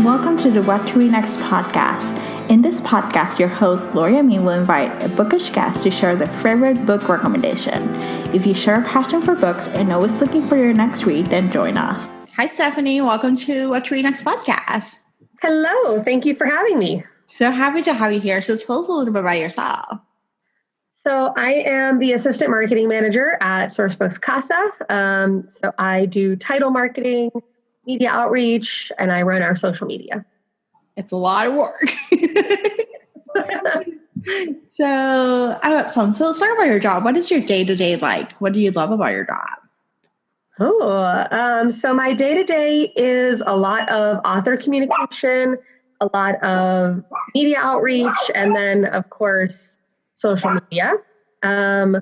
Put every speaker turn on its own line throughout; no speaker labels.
and welcome to the What to Read Next podcast. In this podcast, your host, Gloria Me, will invite a bookish guest to share their favorite book recommendation. If you share a passion for books and always looking for your next read, then join us. Hi, Stephanie. Welcome to What to Read Next podcast.
Hello. Thank you for having me.
So happy to have you here. So tell us a little bit about yourself.
So I am the assistant marketing manager at Sourcebooks Casa. So I do title marketing, media outreach, and I run our social media.
It's a lot of work. So let's talk about your job. What is your day-to-day like? What do you love about your job?
So my day-to-day is a lot of author communication, a lot of media outreach, and then, of course, social media. I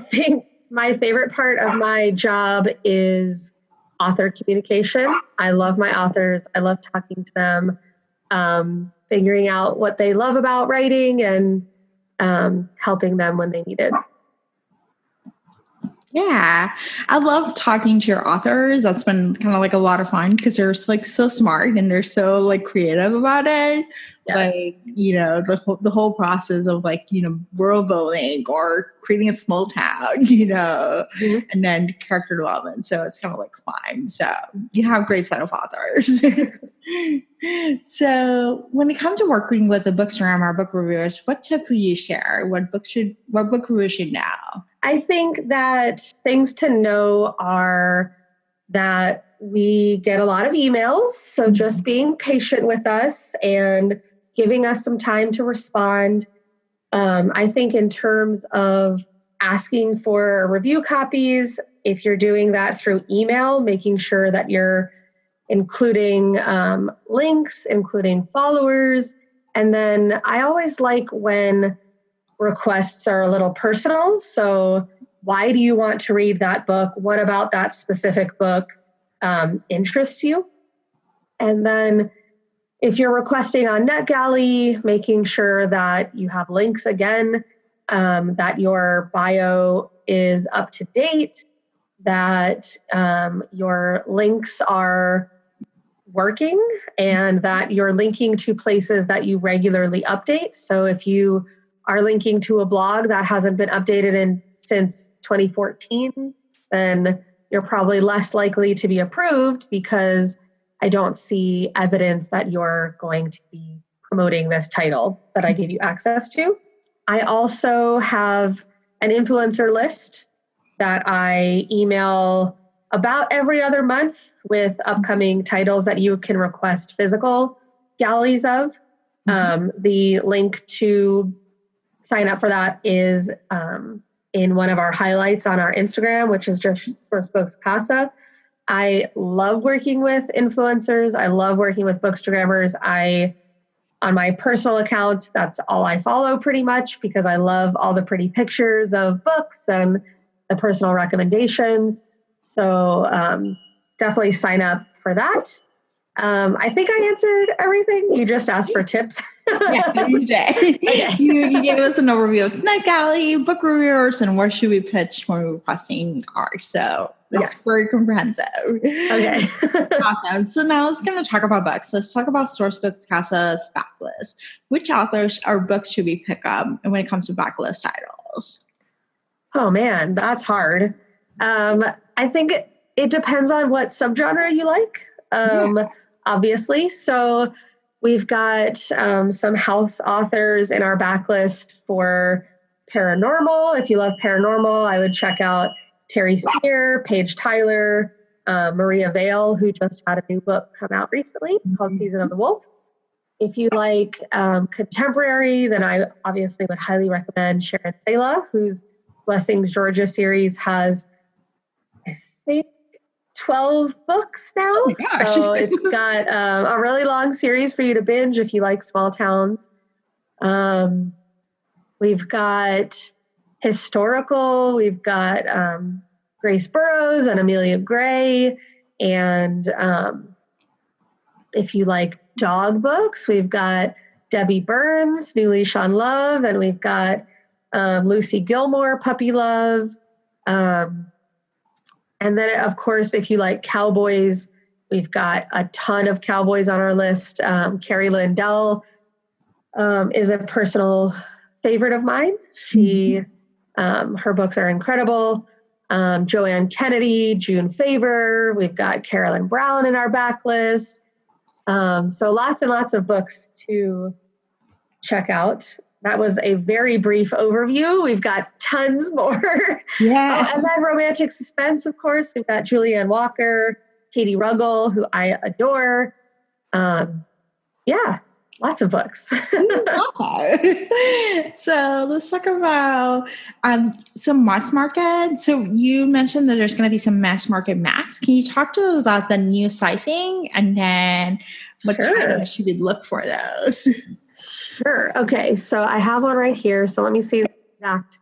think my favorite part of my job is author communication. I love my authors. I love talking to them, figuring out what they love about writing and helping them when they need it.
Yeah, I love talking to your authors. That's been kind of like a lot of fun because they're like so smart and they're so like creative about it. Yes. Like, you know, the whole process of like, you know, world building or creating a small town, you know, and then character development. So it's kind of like fun. So you have a great set of authors. So when it comes to working with the bookstagrammer book reviewers, what tip would you share? What book reviewers should know?
I think that things to know are that we get a lot of emails. So just being patient with us and giving us some time to respond. I think in terms of asking for review copies, if you're doing that through email, making sure that you're including links, including followers. And then I always like when requests are a little personal. So why do you want to read that book? What about that specific book interests you? And then if you're requesting on NetGalley, making sure that you have links again, that your bio is up to date, that your links are working, and that you're linking to places that you regularly update. So if you are linking to a blog that hasn't been updated since 2014, then you're probably less likely to be approved because I don't see evidence that you're going to be promoting this title that I gave you access to. I also have an influencer list that I email about every other month with upcoming titles that you can request physical galleys of. The link to sign up for that is in one of our highlights on our Instagram, which is just Sourcebooks Casa. I love working with influencers. I love working with bookstagrammers. On my personal account, that's all I follow pretty much because I love all the pretty pictures of books and the personal recommendations. So definitely sign up for that. I think I answered everything. You just asked for tips.
Yeah, you did. Okay. You gave us an overview of NetGalley, book reviewers, and where should we pitch when we're requesting ours. So that's very comprehensive. Okay. Awesome. So now let's kind of talk about books. Let's talk about Sourcebooks Casa's backlist. Which authors or books should we pick up when it comes to backlist titles?
Oh man, that's hard. I think it depends on what subgenre you like. Obviously. So we've got some house authors in our backlist for paranormal. If you love paranormal, I would check out Terry Spear, Paige Tyler, Maria Vale, who just had a new book come out recently called Season of the Wolf. If you like contemporary, then I obviously would highly recommend Sharon Sela, whose Blessings Georgia series has, I think, 12 books now. Oh so it's got a really long series for you to binge if you like small towns. We've got historical. We've got Grace Burrows and Amelia Gray. And if you like dog books, we've got Debbie Burns, New Leash on Love, and we've got Lucy Gilmore, Puppy Love. And then, of course, if you like cowboys We've got a ton of cowboys on our list. Carrie Lindell is a personal favorite of mine. Her books are incredible. Joanne Kennedy, June Favor. We've got Carolyn Brown in our backlist. So lots and lots of books to check out. That was a very brief overview. We've got tons more.
Yeah.
And then romantic suspense, of course. We've got Julianne Walker, Katie Ruggles, who I adore. Lots of books.
So let's talk about some mass market. So you mentioned that there's going to be some mass market max. Can you talk to us about the new sizing and then what titles should we look for those?
Sure. Okay. So I have one right here. So let me see the exact.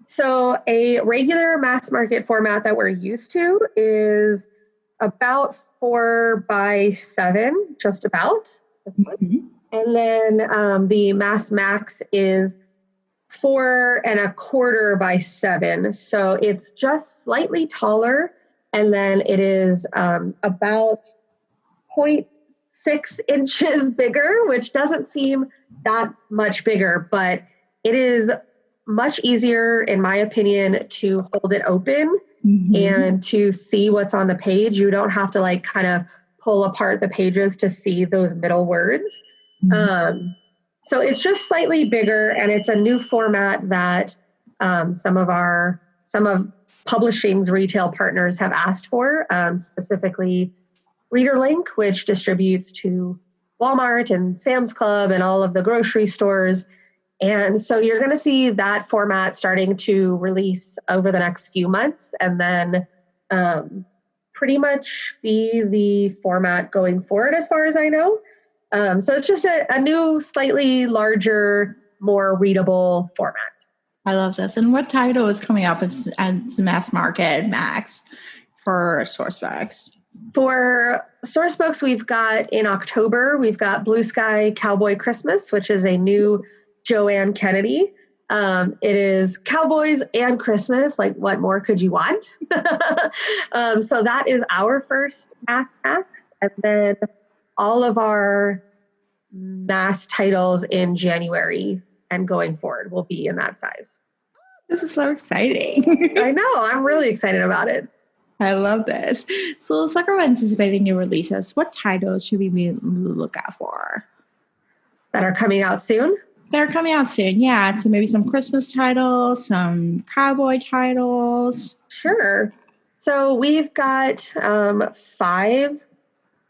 So a regular mass market format that we're used to is about 4x7, just about. Mm-hmm. And then the Mass Max is 4.25x7. So it's just slightly taller. And then it is about 0.6 inches bigger, which doesn't seem that much bigger, but it is much easier, in my opinion, to hold it open and to see what's on the page. You don't have to kind of pull apart the pages to see those middle words. So it's just slightly bigger, and it's a new format that some of publishing's retail partners have asked for, specifically ReaderLink, which distributes to Walmart and Sam's Club and all of the grocery stores. And so you're going to see that format starting to release over the next few months, and then pretty much be the format going forward as far as I know. So it's just a new, slightly larger, more readable format.
I love this. And what title is coming up as mass market max for Sourcebooks?
For Sourcebooks, we've got in October, we've got Blue Sky Cowboy Christmas, which is a new Joanne Kennedy. It is cowboys and Christmas. What more could you want? So that is our first mass max. And then all of our mass titles in January and going forward will be in that size.
This is so exciting.
I know. I'm really excited about it.
I love this. So let's talk about anticipating new releases. What titles should we look out for?
That are coming out soon?
They're coming out soon, yeah. So maybe some Christmas titles, some cowboy titles.
Sure. So we've got 5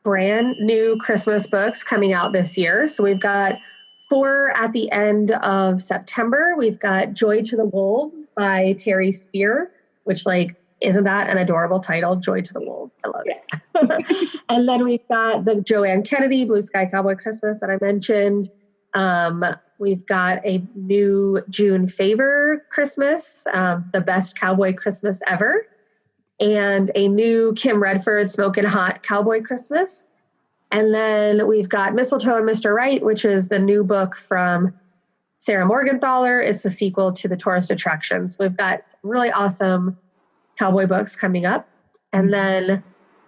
brand new Christmas books coming out this year. So we've got 4 at the end of September. We've got Joy to the Wolves by Terry Spear, which isn't that an adorable title? Joy to the Wolves. I love it. And then we've got the Joanne Kennedy, Blue Sky Cowboy Christmas that I mentioned. We've got a new June Favor Christmas, the best cowboy Christmas ever. And a new Kim Redford Smokin' Hot Cowboy Christmas. And then we've got Mistletoe and Mr. Right, which is the new book from Sarah Morgenthaler. It's the sequel to The Tourist Attractions. We've got some really awesome cowboy books coming up. And then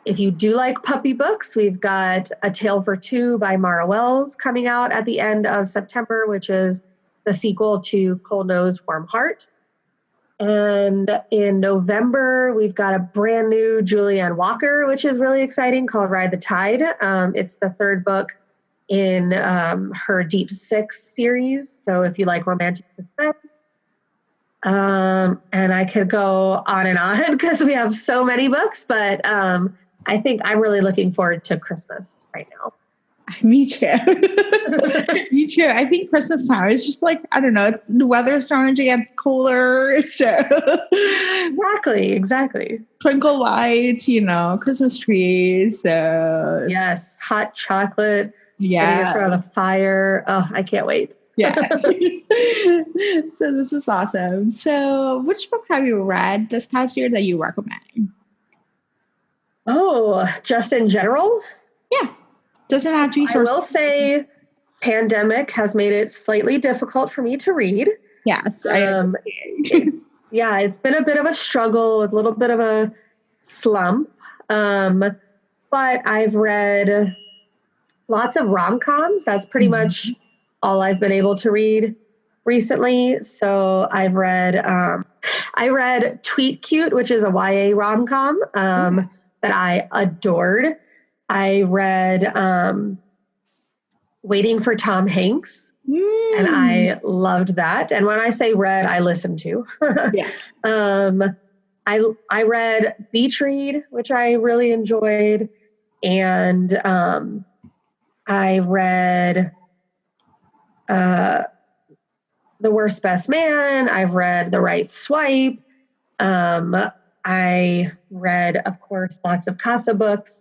if you do like puppy books, we've got A Tale for Two by Mara Wells coming out at the end of September, which is the sequel to Cold Nose, Warm Heart. And in November, we've got a brand new Julianne Walker, which is really exciting, called Ride the Tide. It's the 3rd book in her Deep Six series. So if you like romantic suspense, and I could go on and on because we have so many books, but I think I'm really looking forward to Christmas right now.
Me too. Me too. I think Christmas time is just I don't know, the weather's starting to get cooler. So
Exactly.
Twinkle lights, Christmas trees. So
yes, hot chocolate.
Yeah.
Getting in front of the fire. Oh, I can't wait.
Yeah. So this is awesome. So which books have you read this past year that you recommend?
Oh, just in general?
Yeah. Doesn't have to be
I will say pandemic has made it slightly difficult for me to read.
Yes.
It's been a bit of a struggle, with a little bit of a slump. but I've read lots of rom-coms. That's pretty much all I've been able to read recently. So I read Tweet Cute, which is a YA rom-com that I adored. I read Waiting for Tom Hanks, and I loved that. And when I say read, I listened to.
Yeah.
I read Beach Read, which I really enjoyed, and I read The Worst Best Man. I've read The Right Swipe. I read, of course, lots of Casa books,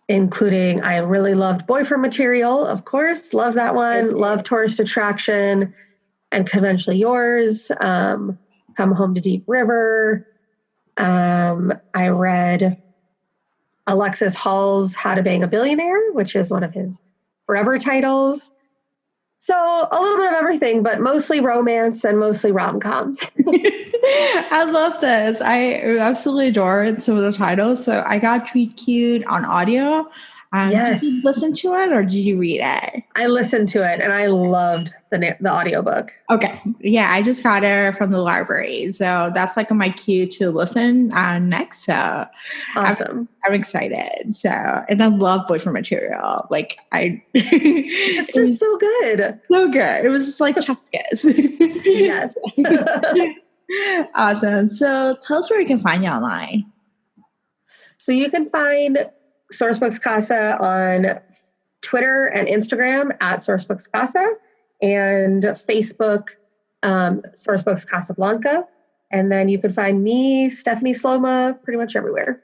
including I really loved Boyfriend Material, of course. Love that one. Love Tourist Attraction and Conventionally Yours. Come Home to Deep River. I read Alexis Hall's How to Bang a Billionaire, which is one of his forever titles. So a little bit of everything, but mostly romance and mostly rom-coms.
I love this. I absolutely adore some of the titles. So I got Tweet Cute on audio.
Yes.
Did you listen to it or did you read it?
I listened to it and I loved the audiobook.
Okay. Yeah, I just got it from the library. So that's like my cue to listen next. So
awesome.
I'm excited. So, and I love Boyfriend Material. Like
it's just so good.
So good. It was just like chef's kiss.
Yes.
Awesome. So tell us where you can find you online.
So you can find Sourcebooks Casa on Twitter and Instagram at Sourcebooks Casa, and Facebook, Sourcebooks Casablanca. And then you can find me, Stefani Sloma, pretty much everywhere.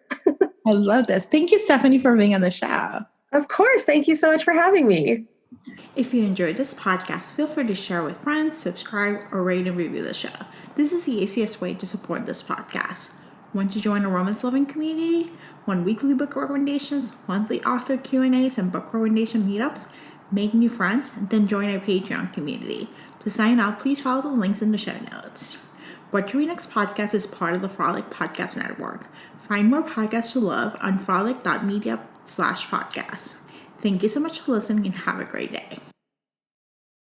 I love this. Thank you, Stefani, for being on the show.
Of course. Thank you so much for having me.
If you enjoyed this podcast, feel free to share with friends, subscribe, or rate and review the show. This is the easiest way to support this podcast. Want to join a romance-loving community? Want weekly book recommendations, monthly author Q&As, and book recommendation meetups? Make new friends? Then join our Patreon community. To sign up, please follow the links in the show notes. What to Read Next podcast is part of the Frolic Podcast Network. Find more podcasts to love on frolic.media/podcast. Thank you so much for listening and have a great day.